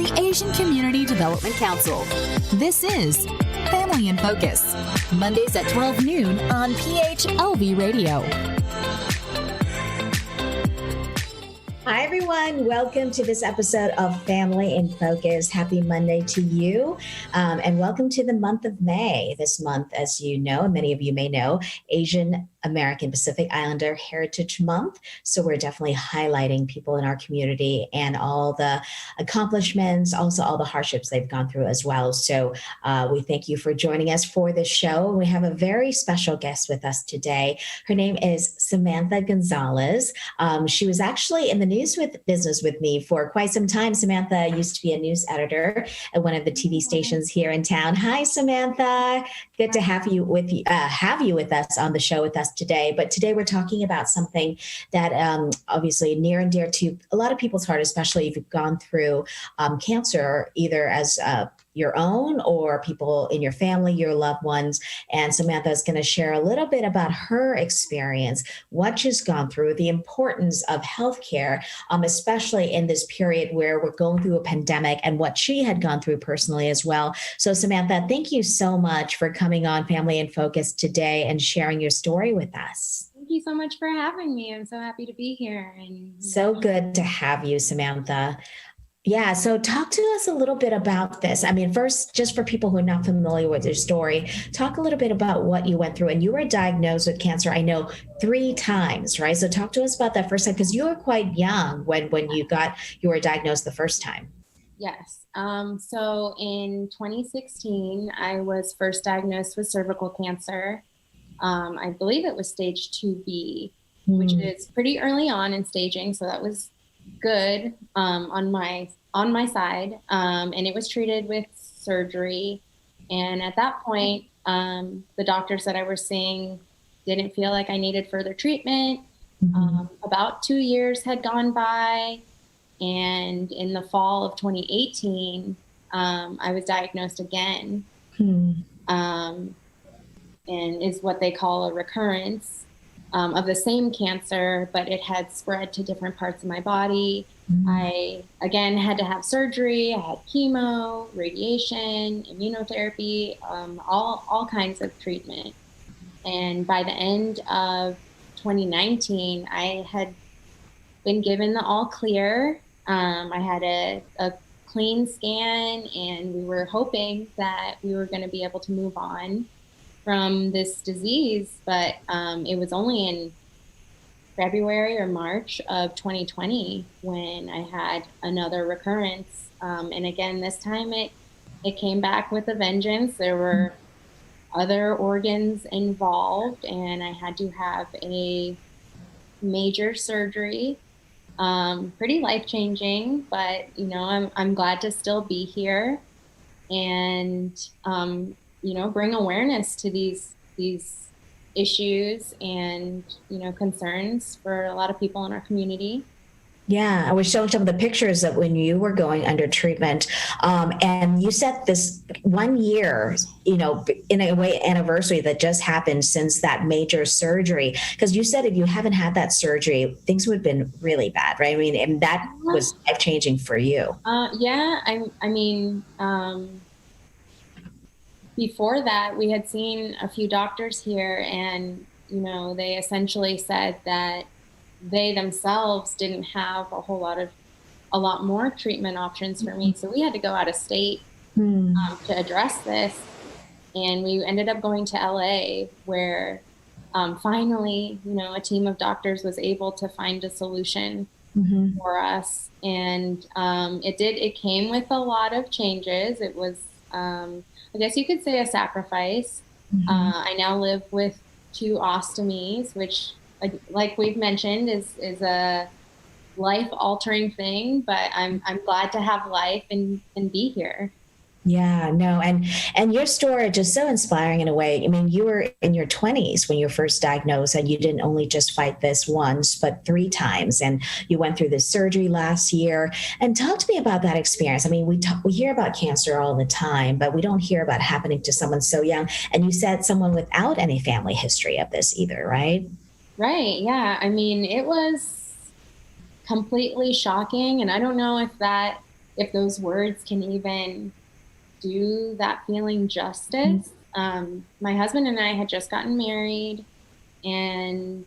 the Asian Community Development Council. This is Family in Focus, Mondays at 12 noon on PHLV Radio. Hi, everyone. Welcome to this episode of Family in Focus. Happy Monday to you. And welcome to the month of May. This month, as you know, and many of you may know, Asian American Pacific Islander Heritage Month. So we're definitely highlighting people in our community and all the accomplishments, also all the hardships they've gone through as well. So we thank you for joining us for this show. We have a very special guest with us today. Her name is Samantha Gonzalez. She was actually in the news business with me for quite some time. Samantha used to be a news editor at one of the TV stations here in town. Hi, Samantha. Good to have you with us on the show with us today. But today we're talking about something that obviously near and dear to a lot of people's heart, especially if you've gone through cancer, either as your own or people in your family, your loved ones. And Samantha is going to share a little bit about her experience, what she's gone through, the importance of healthcare, especially in this period where we're going through a pandemic, and what she had gone through personally as well. So Samantha, thank you so much for coming on Family in Focus today and sharing your story with us. Thank you so much for having me. I'm so happy to be here. And so good to have you, Samantha. Yeah. So talk to us a little bit about this. I mean, first, just for people who are not familiar with your story, talk a little bit about what you went through. And you were diagnosed with cancer, I know, 3 times, right? So talk to us about that first time, because you were quite young when you were diagnosed the first time. Yes. So in 2016, I was first diagnosed with cervical cancer. I believe it was stage 2B, which is pretty early on in staging. So that was good on my side, and it was treated with surgery. And at that point, the doctors that I was seeing didn't feel like I needed further treatment. About 2 years had gone by, and in the fall of 2018, I was diagnosed again, and is what they call a recurrence of the same cancer, but it had spread to different parts of my body. I, again, had to have surgery. I had chemo, radiation, immunotherapy, all kinds of treatment. And by the end of 2019, I had been given the all clear. I had a clean scan, and we were hoping that we were going to be able to move on from this disease, but it was only in February or March of 2020 when I had another recurrence. And again, this time it came back with a vengeance. There were other organs involved, and I had to have a major surgery. Pretty life-changing, but I'm glad to still be here and bring awareness to these issues and, concerns for a lot of people in our community. Yeah, I was showing some of the pictures of when you were going under treatment. And you said this 1 year, in a way, anniversary that just happened since that major surgery. Because you said if you haven't had that surgery, things would have been really bad, right? I mean, and that was life-changing for you. Before that, we had seen a few doctors here, and, they essentially said that they themselves didn't have a lot more treatment options for me. So we had to go out of state to address this. And we ended up going to LA, where finally, a team of doctors was able to find a solution for us. And it came with a lot of changes. It was, I guess you could say, a sacrifice. I now live with 2 ostomies, which, like we've mentioned, is a life-altering thing. But I'm glad to have life and be here. Yeah, no. And your story is just so inspiring in a way. I mean, you were in your 20s when you were first diagnosed, and you didn't only just fight this once, but 3 times. And you went through this surgery last year. And talk to me about that experience. I mean, we hear about cancer all the time, but we don't hear about it happening to someone so young. And you said someone without any family history of this either, right? Right. Yeah. I mean, it was completely shocking. And I don't know if that if those words can even do that feeling justice. My husband and I had just gotten married, and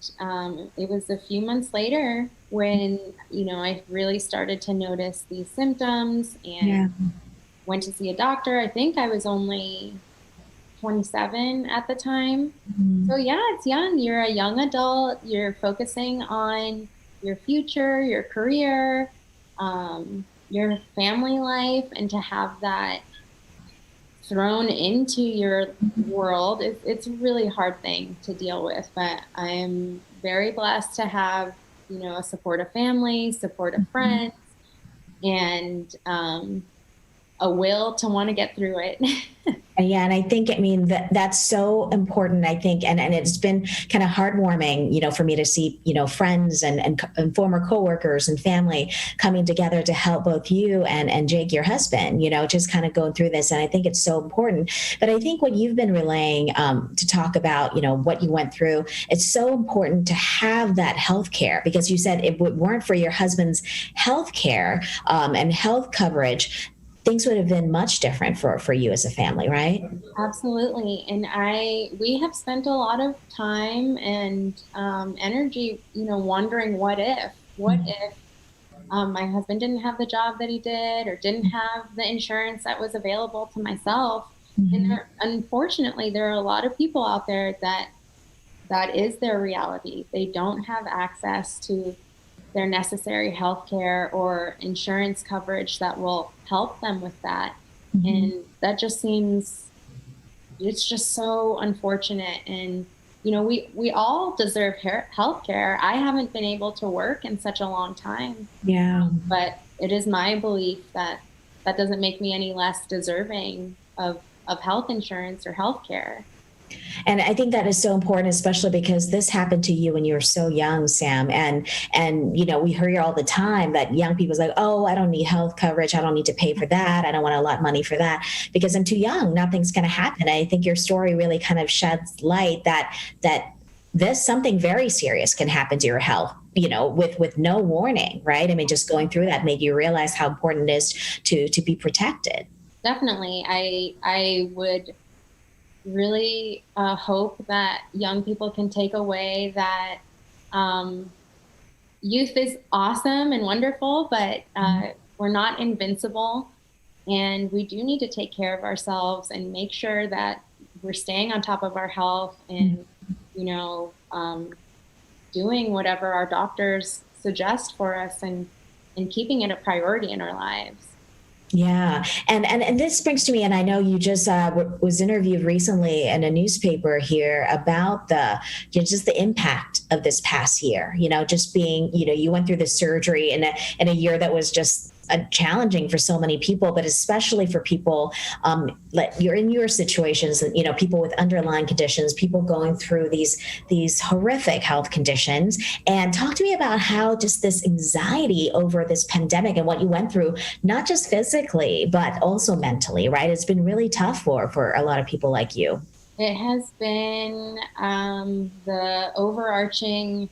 it was a few months later when, I really started to notice these symptoms and went to see a doctor. I think I was only 27 at the time. So yeah, it's young. You're a young adult. You're focusing on your future, your career, your family life, and to have that thrown into your world, it's a really hard thing to deal with. But I am very blessed to have, a supportive family, supportive friends, and a will to want to get through it. Yeah. And I think, that's so important, I think. And it's been kind of heartwarming, for me to see, friends and former coworkers and family coming together to help both you and Jake, your husband, just kind of going through this. And I think it's so important. But I think what you've been relaying to talk about, what you went through, it's so important to have that health care, because you said if it weren't for your husband's health care and health coverage, things would have been much different for you as a family, right? Absolutely. And we have spent a lot of time and energy, wondering what if my husband didn't have the job that he did, or didn't have the insurance that was available to myself. And unfortunately, there are a lot of people out there that is their reality. They don't have access to their necessary health care or insurance coverage that will help them with that. And that just it's just so unfortunate. And, we all deserve health care. I haven't been able to work in such a long time. Yeah. But it is my belief that doesn't make me any less deserving of health insurance or health care. And I think that is so important, especially because this happened to you when you were so young, Sam. And we hear all the time that young people's like, oh, I don't need health coverage. I don't need to pay for that. I don't want a lot of money for that because I'm too young. Nothing's going to happen. I think your story really kind of sheds light that something very serious can happen to your health, with no warning, right? Just going through that made you realize how important it is to be protected. Definitely. I would really hope that young people can take away that youth is awesome and wonderful, but we're not invincible, and we do need to take care of ourselves and make sure that we're staying on top of our health and doing whatever our doctors suggest for us and keeping it a priority in our lives. Yeah. And this brings to me, and I know you just was interviewed recently in a newspaper here about just the impact of this past year, just being, you went through the surgery in a year that was just challenging for so many people, but especially for people like you're in your situations, people with underlying conditions, people going through these horrific health conditions. And talk to me about how just this anxiety over this pandemic and what you went through, not just physically, but also mentally, right? It's been really tough for a lot of people like you. It has been the overarching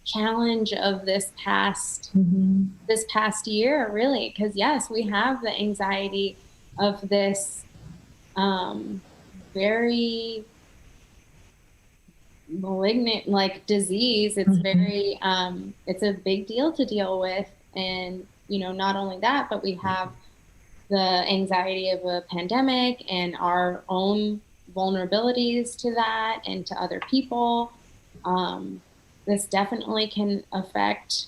challenge of this past year, really, because yes, we have the anxiety of this very malignant disease. It's very it's a big deal to deal with, and not only that, but we have the anxiety of a pandemic and our own vulnerabilities to that and to other people. This definitely can affect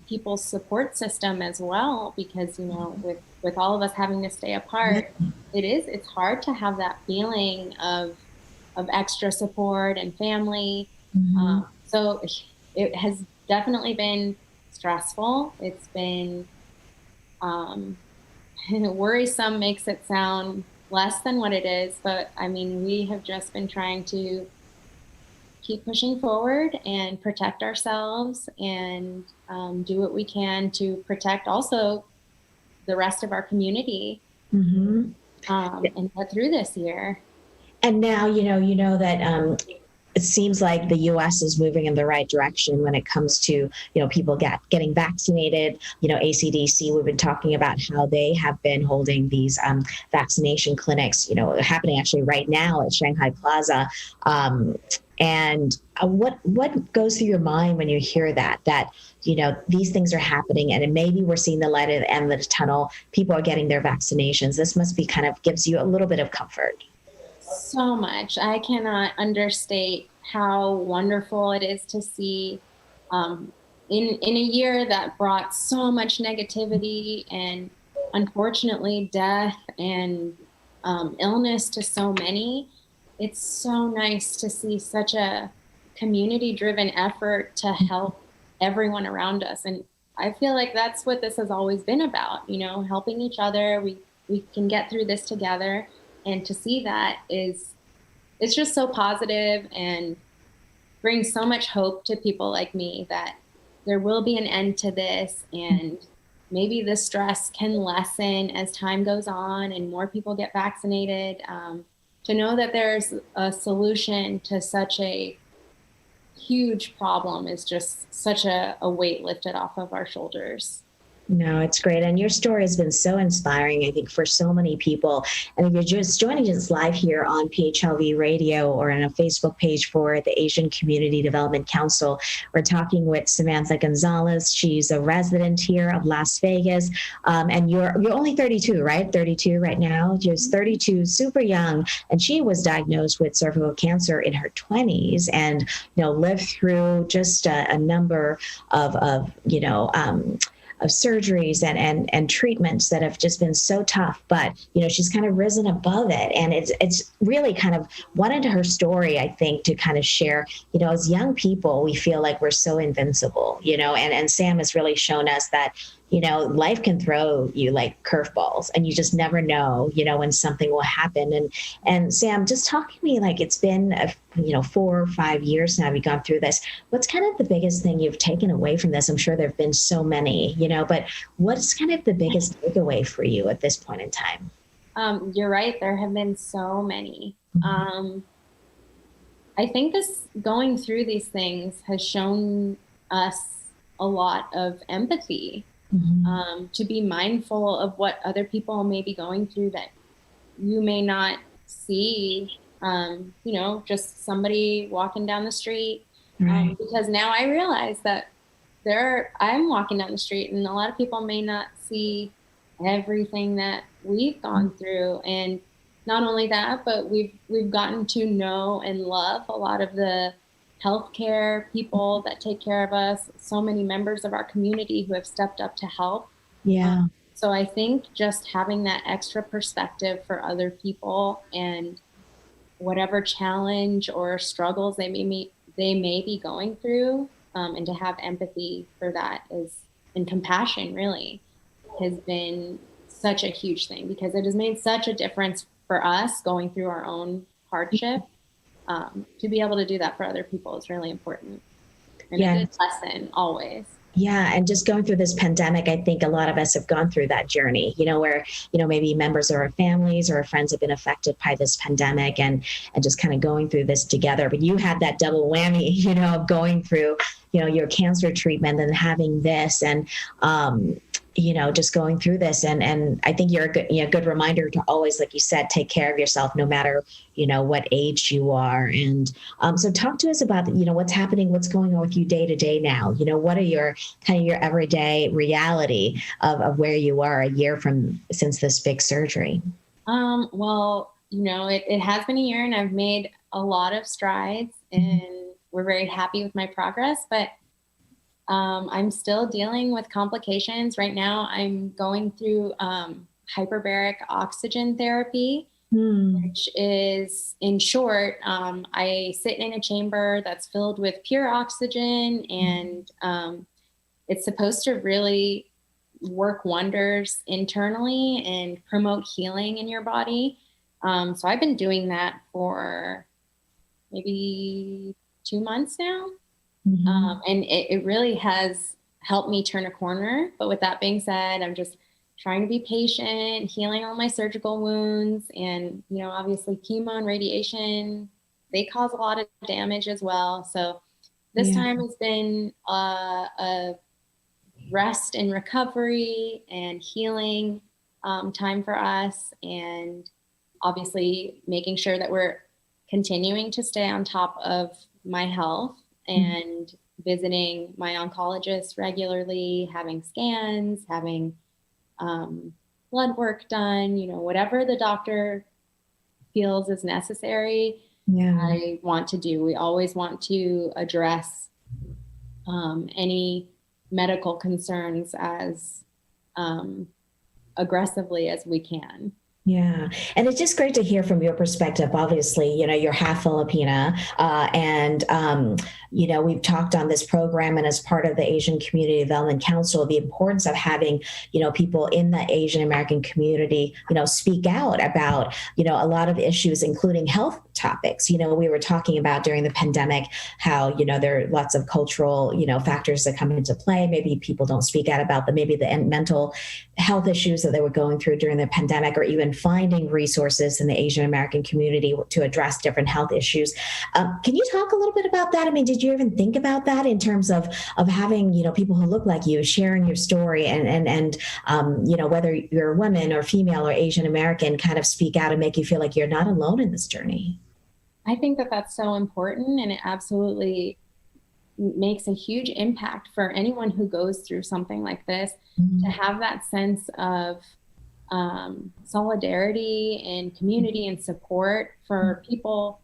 people's support system as well, because, with all of us having to stay apart, it's hard to have that feeling of extra support and family. So it has definitely been stressful. It's been worrisome makes it sound less than what it is, but we have just been trying to keep pushing forward and protect ourselves and do what we can to protect also the rest of our community and get through this year. And now, you know that it seems like the U.S. is moving in the right direction when it comes to, people getting vaccinated. ACDC, we've been talking about how they have been holding these vaccination clinics, happening actually right now at Shanghai Plaza. And what goes through your mind when you hear that, these things are happening and maybe we're seeing the light at the end of the tunnel. People are getting their vaccinations. This must be gives you a little bit of comfort. So much. I cannot understate how wonderful it is to see in a year that brought so much negativity and unfortunately death and illness to so many. It's so nice to see such a community-driven effort to help everyone around us. And I feel like that's what this has always been about, helping each other. We can get through this together. And to see that it's just so positive and brings so much hope to people like me that there will be an end to this, and maybe the stress can lessen as time goes on and more people get vaccinated. To know that there's a solution to such a huge problem is just such a weight lifted off of our shoulders. No, it's great. And your story has been so inspiring, I think, for so many people. And if you're just joining us live here on PHLV Radio or on a Facebook page for the Asian Community Development Council, we're talking with Samantha Gonzalez. She's a resident here of Las Vegas. And you're only 32, right? 32 right now. You're 32, super young. And she was diagnosed with cervical cancer in her 20s and, lived through just a number of surgeries and treatments that have just been so tough, but she's kind of risen above it, and it's really kind of one into her story, I think, to kind of share. As young people, we feel like we're so invincible, and Sam has really shown us that life can throw you like curveballs, and you just never know, when something will happen. And Sam, just talk to me, like, it's been 4 or 5 years now we've gone through this. What's kind of the biggest thing you've taken away from this? I'm sure there have been so many, but what's kind of the biggest takeaway for you at this point in time? You're right. There have been so many. Mm-hmm. I think going through these things has shown us a lot of empathy. Mm-hmm. To be mindful of what other people may be going through that you may not see, just somebody walking down the street. Right. Because now I realize that I'm walking down the street and a lot of people may not see everything that we've gone through. And not only that, but we've gotten to know and love a lot of the healthcare people that take care of us, so many members of our community who have stepped up to help. Yeah. So I think just having that extra perspective for other people and whatever challenge or struggles they may be going through, and to have empathy for that and compassion really has been such a huge thing, because it has made such a difference for us going through our own hardship. To be able to do that for other people is really important. And a good lesson always. Yeah. And just going through this pandemic, I think a lot of us have gone through that journey, where, maybe members of our families or our friends have been affected by this pandemic and just kind of going through this together. But you had that double whammy, of going through, your cancer treatment and having this and, just going through this. And I think you're a good reminder to always, like you said, take care of yourself no matter, what age you are. And so talk to us about, what's happening, what's going on with you day to day now. What are your everyday reality of where you are a year since this big surgery? Well, it has been a year and I've made a lot of strides and we're very happy with my progress, but I'm still dealing with complications. Right now, I'm going through hyperbaric oxygen therapy, which is, in short, I sit in a chamber that's filled with pure oxygen, and it's supposed to really work wonders internally and promote healing in your body. So I've been doing that for maybe 2 months now. Mm-hmm. And it really has helped me turn a corner. But with that being said, I'm just trying to be patient, healing all my surgical wounds, and, obviously chemo and radiation they cause a lot of damage as well. So this time has been a rest and recovery and healing time for us, and obviously making sure that we're continuing to stay on top of my health and visiting my oncologist regularly, having scans, having blood work done, whatever the doctor feels is necessary. I want to do. We always want to address any medical concerns as aggressively as we can. Yeah. And it's just great to hear from your perspective. Obviously, you're half Filipina, and we've talked on this program and as part of the Asian Community Development Council, the importance of having, people in the Asian American community, speak out about, a lot of issues, including health topics. We were talking about during the pandemic how, there are lots of cultural, factors that come into play. Maybe people don't speak out about maybe the mental health issues that they were going through during the pandemic, or even finding resources in the Asian American community to address different health issues. Can you talk a little bit about that? I mean, did you even think about that in terms of having, people who look like you sharing your story and whether you're a woman or female or Asian American, kind of speak out and make you feel like you're not alone in this journey? I think that that's so important, and it absolutely makes a huge impact for anyone who goes through something like this, to have that sense of solidarity and community and support for people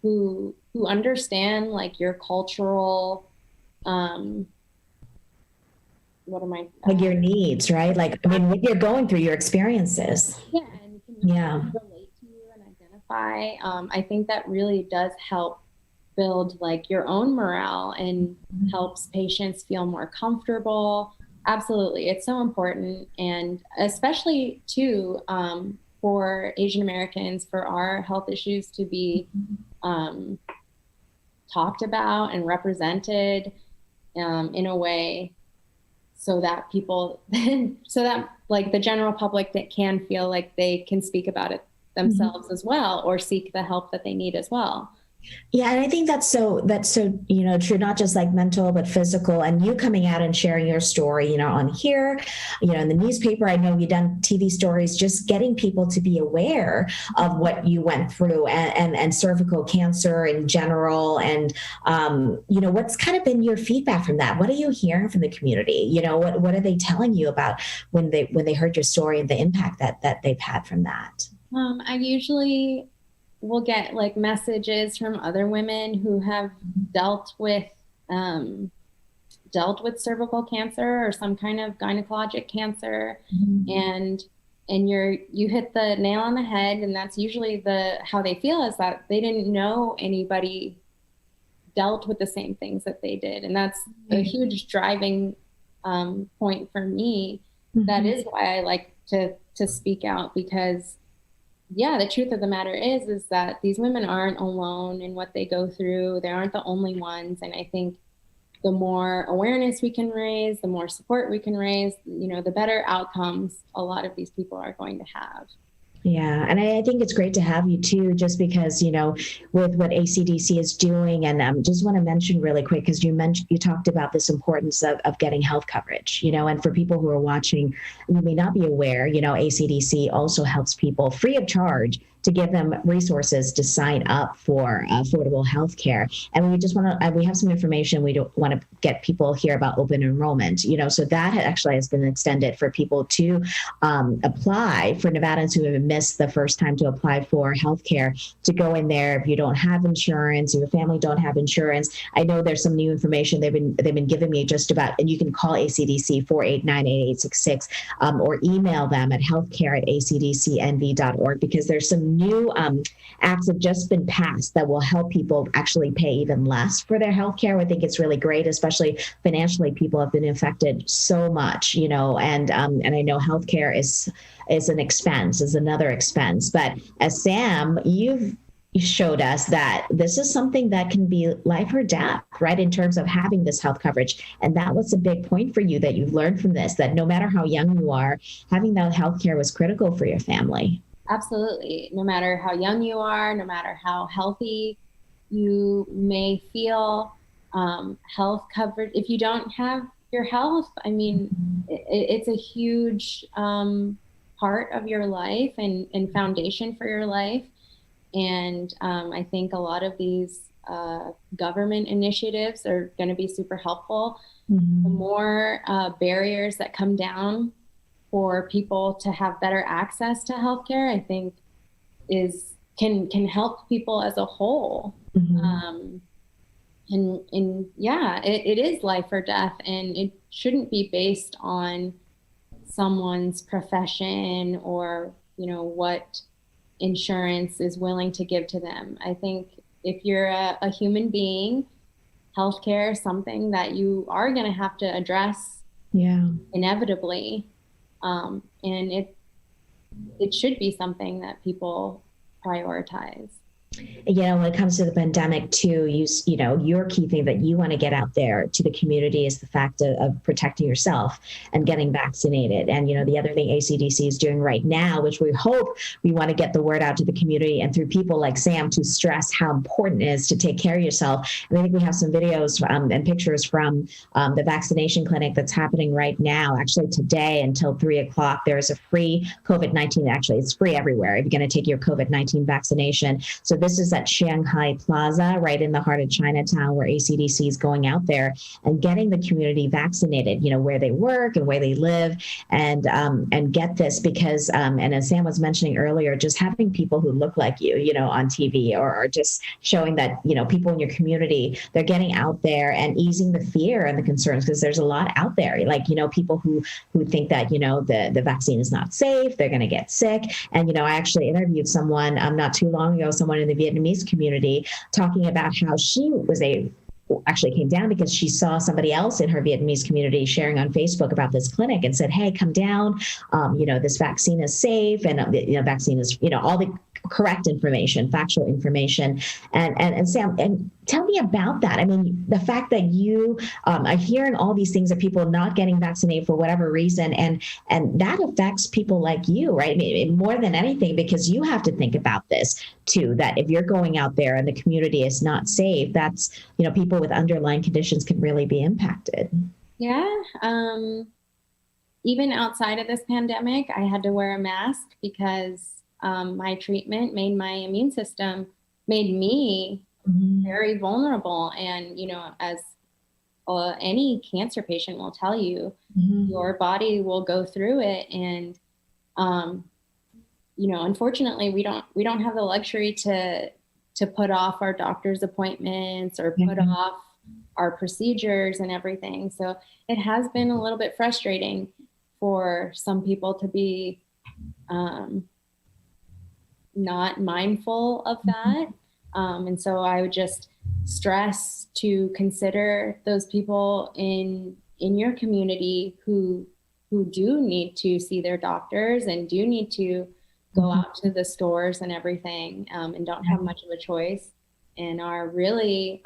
who understand like your cultural like your needs, right? Like, I mean, what you're going through, your experiences. And can relate to you and identify. I think that really does help build like your own morale and helps patients feel more comfortable. Absolutely. It's so important. And especially too, for Asian Americans, for our health issues to be talked about and represented in a way so that people, so that like the general public that can feel like they can speak about it themselves as well, or seek the help that they need as well. Yeah. And I think that's so, true, not just like mental, but physical. And you coming out and sharing your story, on here, in the newspaper. I know you've done TV stories, just getting people to be aware of what you went through and cervical cancer in general. And, what's kind of been your feedback from that? What are you hearing from the community? What are they telling you about when they heard your story and the impact that they've had from that? I usually will get like messages from other women who have dealt with cervical cancer or some kind of gynecologic cancer, and you hit the nail on the head. And that's usually how they feel, is that they didn't know anybody dealt with the same things that they did, and that's a huge driving point for me. That is why I like to speak out, because the truth of the matter is that these women aren't alone in what they go through. They aren't the only ones. And I think the more awareness we can raise, the more support we can raise, the better outcomes a lot of these people are going to have. Yeah. And I think it's great to have you too, just because, with what ACDC is doing. And just want to mention really quick, because you talked about this importance of getting health coverage, and for people who are watching, you may not be aware, ACDC also helps people free of charge to give them resources to sign up for affordable health care. And we just want to, we have some information. We don't want to get people here about open enrollment, so that actually has been extended for people to apply, for Nevadans who have missed the first time to apply for health care, to go in there. If you don't have insurance, your family don't have insurance, I know there's some new information they've been giving me just about, and you can call ACDC 489-8866 or email them at healthcare@acdcnv.org, because there's some new acts have just been passed that will help people actually pay even less for their health care. I think it's really great, especially financially. People have been affected so much, and I know healthcare is an expense, is another expense. But as Sam, you showed us that this is something that can be life or death, right, in terms of having this health coverage. And that was a big point for you that you've learned from this, that no matter how young you are, having that health care was critical for your family. Absolutely. No matter how young you are, no matter how healthy you may feel health covered. If you don't have your health, I mean, it's a huge part of your life and foundation for your life. And I think a lot of these government initiatives are going to be super helpful. The more barriers that come down for people to have better access to healthcare, I think can help people as a whole. And yeah, it is life or death, and it shouldn't be based on someone's profession or, what insurance is willing to give to them. I think if you're a human being, healthcare is something that you are going to have to address inevitably. And it should be something that people prioritize. When it comes to the pandemic too, your key thing that you want to get out there to the community is the fact of protecting yourself and getting vaccinated. And, the other thing ACDC is doing right now, which we hope we want to get the word out to the community and through people like Sam to stress how important it is to take care of yourself. And I think we have some videos and pictures from the vaccination clinic that's happening right now. Actually, today until 3:00, there is a free COVID-19. Actually, it's free everywhere if you're going to take your COVID-19 vaccination. So this is at Shanghai Plaza, right in the heart of Chinatown, where ACDC is going out there and getting the community vaccinated, where they work and where they live, and get this because, and as Sam was mentioning earlier, just having people who look like you, on TV or just showing that, people in your community, they're getting out there and easing the fear and the concerns, because there's a lot out there, like, people who think that, the vaccine is not safe, they're going to get sick. And, I actually interviewed someone not too long ago, someone in the Vietnamese community, talking about how she actually came down because she saw somebody else in her Vietnamese community sharing on Facebook about this clinic and said, hey, come down. This vaccine is safe, and vaccine is, all the correct information, factual information. And Sam, and tell me about that. I mean, the fact that you are hearing all these things of people not getting vaccinated for whatever reason, and that affects people like you, right? I mean, more than anything, because you have to think about this too, that if you're going out there and the community is not safe, that's, people with underlying conditions can really be impacted. Yeah. Even outside of this pandemic, I had to wear a mask because my treatment made my immune system, made me very vulnerable. And, as any cancer patient will tell you, your body will go through it. And, unfortunately, we don't have the luxury to put off our doctor's appointments or put off our procedures and everything. So it has been a little bit frustrating for some people to be not mindful of that. And so I would just stress to consider those people in your community who do need to see their doctors and do need to go out to the stores and everything, and don't have much of a choice and are really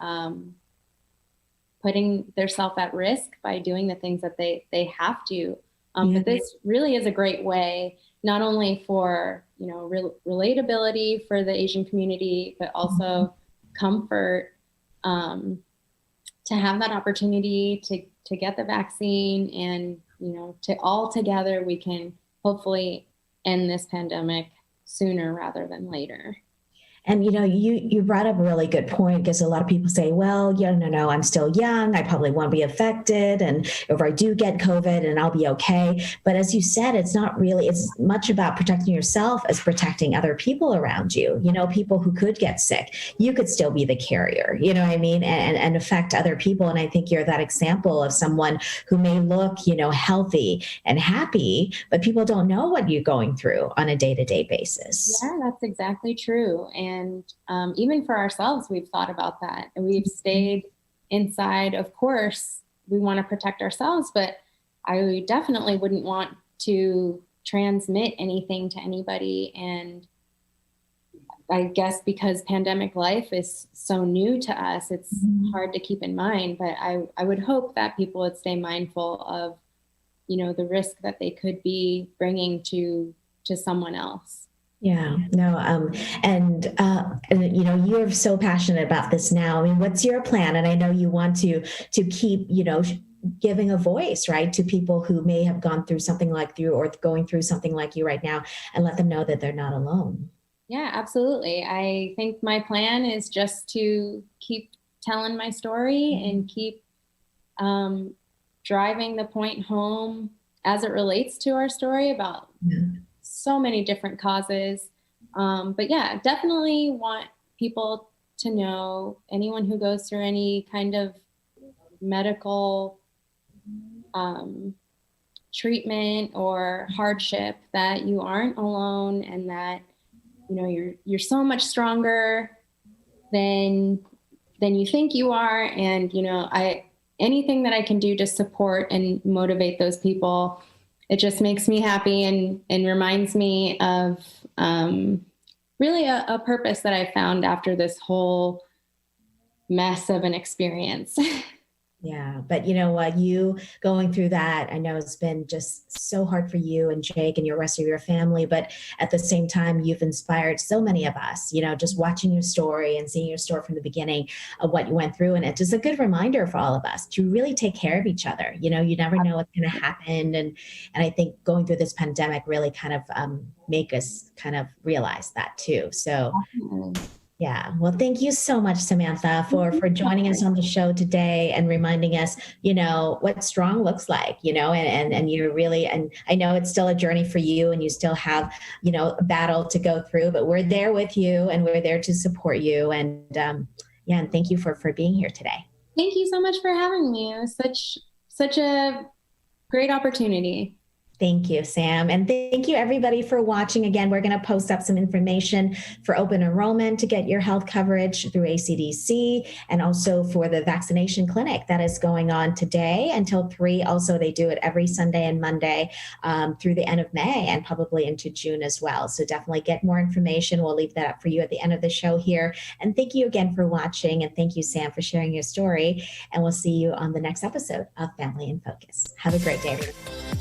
putting themselves at risk by doing the things that they have to. But this really is a great way, not only for, relatability for the Asian community, but also comfort, to have that opportunity to get the vaccine, and, to all together, we can hopefully end this pandemic sooner rather than later. And, you brought up a really good point, because a lot of people say, well, no, I'm still young. I probably won't be affected. And if I do get COVID, and I'll be okay. But as you said, it's not really, it's much about protecting yourself as protecting other people around you, people who could get sick. You could still be the carrier, you know what I mean? And affect other people. And I think you're that example of someone who may look, healthy and happy, but people don't know what you're going through on a day-to-day basis. Yeah, that's exactly true. And even for ourselves, we've thought about that, and we've stayed inside. Of course, we want to protect ourselves, but I definitely wouldn't want to transmit anything to anybody. And I guess because pandemic life is so new to us, it's hard to keep in mind, but I would hope that people would stay mindful of, the risk that they could be bringing to someone else. Yeah, no, and you know, you're so passionate about this now. I mean, what's your plan? And I know you want to keep, you know, giving a voice, right, to people who may have gone through something like you or going through something like you right now, and let them know that they're not alone. Yeah, absolutely. I think my plan is just to keep telling my story and keep um, driving the point home as it relates to our story about Yeah. so many different causes. But yeah, definitely want people to know, anyone who goes through any kind of medical um, treatment or hardship, that you aren't alone, and that you're so much stronger than you think you are. And I anything that I can do to support and motivate those people, it just makes me happy, and reminds me of really a purpose that I found after this whole mess of an experience. Yeah, but you know what? You going through that, I know it's been just so hard for you and Jake and your rest of your family, but at the same time, you've inspired so many of us, you know, just watching your story and seeing your story from the beginning of what you went through. And it's just a good reminder for all of us to really take care of each other. You know, you never know what's going to happen. And I think going through this pandemic really kind of make us kind of realize that too. So yeah. Well, thank you so much, Samantha, for joining us on the show today and reminding us, you know, what strong looks like, you know, and you're really, and I know it's still a journey for you and you still have, you know, a battle to go through, but we're there with you and we're there to support you. And yeah, and thank you for being here today. Thank you so much for having me. It was such a great opportunity. Thank you, Sam. And thank you, everybody, for watching. Again, we're going to post up some information for open enrollment to get your health coverage through ACDC, and also for the vaccination clinic that is going on today until 3. Also, they do it every Sunday and Monday through the end of May and probably into June as well. So definitely get more information. We'll leave that up for you at the end of the show here. And thank you again for watching. And thank you, Sam, for sharing your story. And we'll see you on the next episode of Family in Focus. Have a great day, everyone.